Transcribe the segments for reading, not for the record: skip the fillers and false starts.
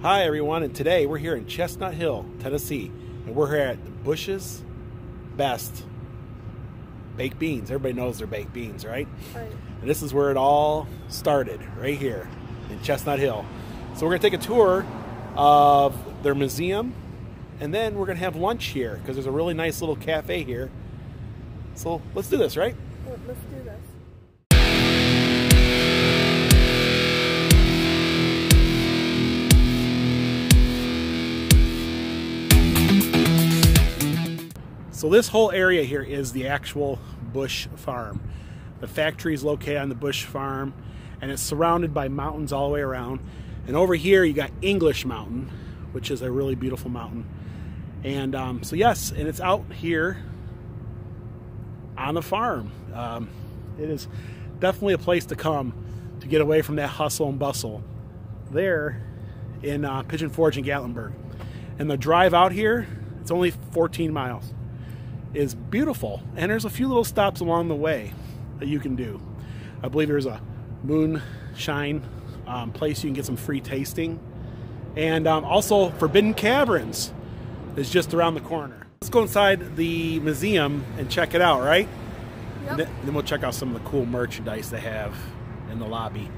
Hi everyone, and today we're here in Chestnut Hill, Tennessee, and we're here at the Bush's Best Baked Beans. Everybody knows they're baked beans, right? Right. And this is where it all started, right here in Chestnut Hill. So we're going to take a tour of their museum, and then we're going to have lunch here because there's a really nice little cafe here. So let's do this, right? Let's do this. So this whole area here is the actual Bush farm. The factory is located on the Bush farm, and it's surrounded by mountains all the way around. And over here you got English Mountain, which is a really beautiful mountain. And so yes, and it's out here on the farm. It is definitely a place to come to get away from that hustle and bustle there in Pigeon Forge and Gatlinburg. And the drive out here, it's only 14 miles. Is beautiful, and there's a few little stops along the way that you can do. I believe there's a moonshine place you can get some free tasting, and also Forbidden Caverns is just around the corner. Let's go inside the museum and check it out, right? Yep. And then we'll check out some of the cool merchandise they have in the lobby.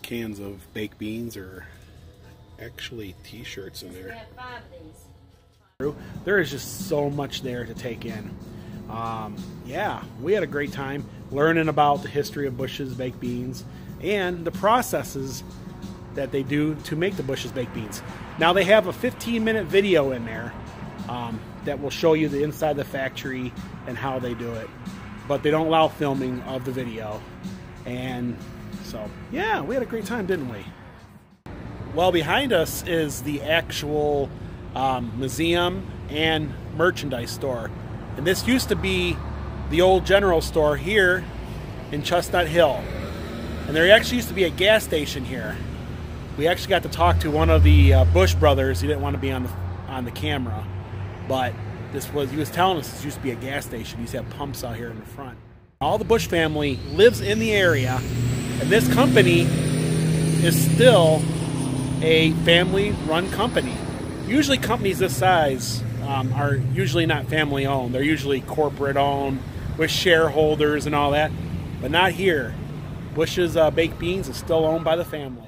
Cans of baked beans are actually t-shirts in there. We have 5 of these. There is just so much there to take in. Yeah, we had a great time learning about the history of Bush's baked beans and the processes that they do to make the Bush's baked beans. Now they have a 15-minute video in there that will show you the inside of the factory and how they do it, but they don't allow filming of the video. And so, yeah, we had a great time, didn't we? Well, behind us is the actual museum and merchandise store. And this used to be the old general store here in Chestnut Hill. And there actually used to be a gas station here. We actually got to talk to one of the Bush brothers. He didn't want to be on the camera, but he was telling us this used to be a gas station. He used to have pumps out here in the front. All the Bush family lives in the area, and this company is still a family-run company. Usually companies this size are usually not family-owned. They're usually corporate-owned with shareholders and all that, but not here. Bush's Baked Beans is still owned by the family.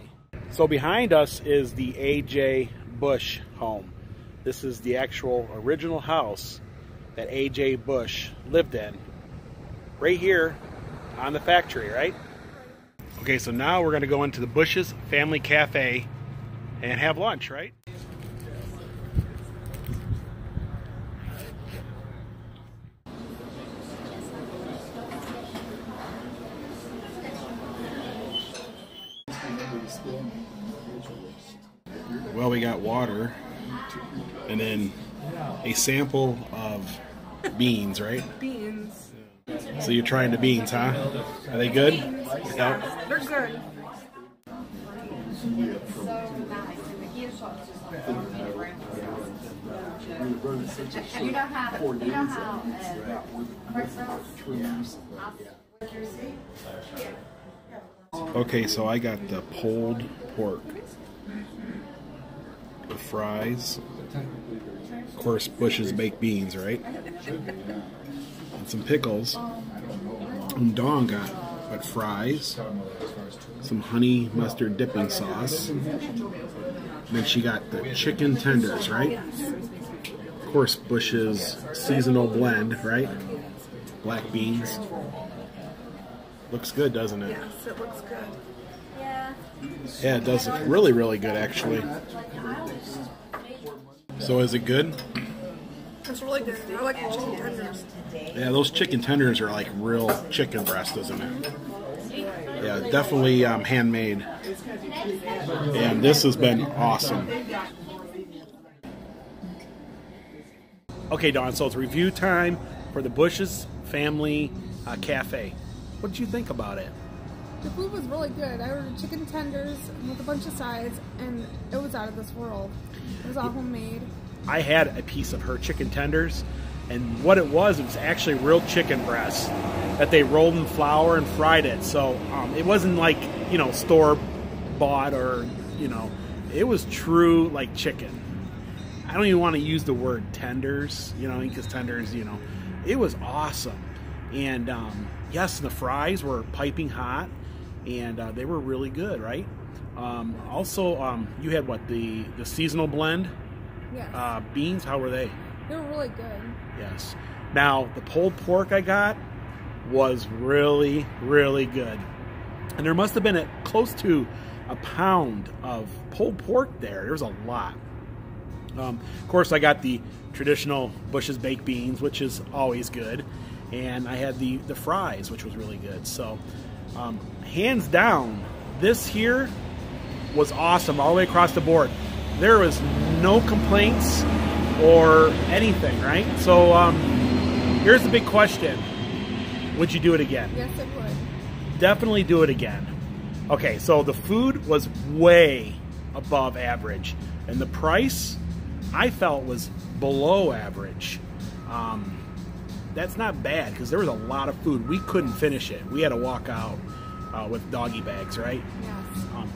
So behind us is the A.J. Bush home. This is the actual original house that A.J. Bush lived in. Right here on the factory, right? Okay, so now we're gonna go into the Bush's Family Cafe and have lunch, right? Well, we got water and then a sample of beans, right? Beans. So you're trying the beans, huh? Are they good? Yeah, they're good. Okay, so I got the pulled pork, the fries, of course Bush's baked beans, right? And some pickles. And Dawn got what, fries, some honey mustard dipping sauce, and then she got the chicken tenders, right? Of course Bush's seasonal blend, right? Black beans. Looks good, doesn't it? Yes, it looks good. Yeah, it does look really, really good, actually. So is it good? It's really good. I like the chicken tenders. Yeah, those chicken tenders are like real chicken breast, isn't it? Yeah, definitely handmade. And this has been awesome. Okay, Dawn, so it's review time for the Bush's Family Cafe. What did you think about it? The food was really good. I ordered chicken tenders with a bunch of sides, and it was out of this world. It was all homemade. I had a piece of her chicken tenders, and what it was actually real chicken breast that they rolled in flour and fried it. So it wasn't like, you know, store bought or, you know, it was true like chicken. I don't even want to use the word tenders, you know, because tenders, you know, it was awesome. And yes, the fries were piping hot, and they were really good, right? Also, you had what, the seasonal blend? Yes. Beans, how were they? They were really good. Yes. Now, the pulled pork I got was really, really good. And there must have been close to a pound of pulled pork there. There was a lot. Of course, I got the traditional Bush's baked beans, which is always good. And I had the fries, which was really good. So, hands down, this here was awesome all the way across the board. There was no complaints or anything, right? So, here's the big question. Would you do it again? Yes, it would. Definitely do it again. Okay, so the food was way above average. And the price, I felt, was below average. That's not bad, because there was a lot of food. We couldn't finish it. We had to walk out with doggy bags, right? Yes.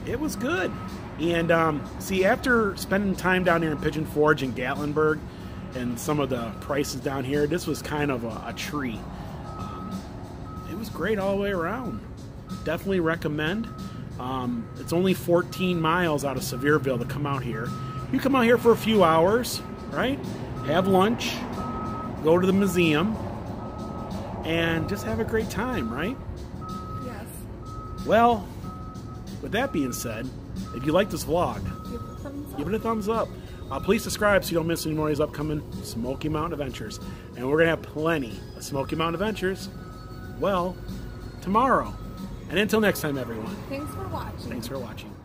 It was good. And see, after spending time down here in Pigeon Forge and Gatlinburg and some of the prices down here, this was kind of a treat. It was great all the way around. Definitely recommend. It's only 14 miles out of Sevierville to come out here. You come out here for a few hours, right? have lunch, go to the museum, and just have a great time, right? Yes. Well, with that being said, if you like this vlog, Give it a thumbs up. give it a thumbs up. Please subscribe so you don't miss any more of these upcoming Smoky Mountain adventures. And we're going to have plenty of Smoky Mountain adventures, well, tomorrow. And until next time, everyone. Thanks for watching. Thanks for watching.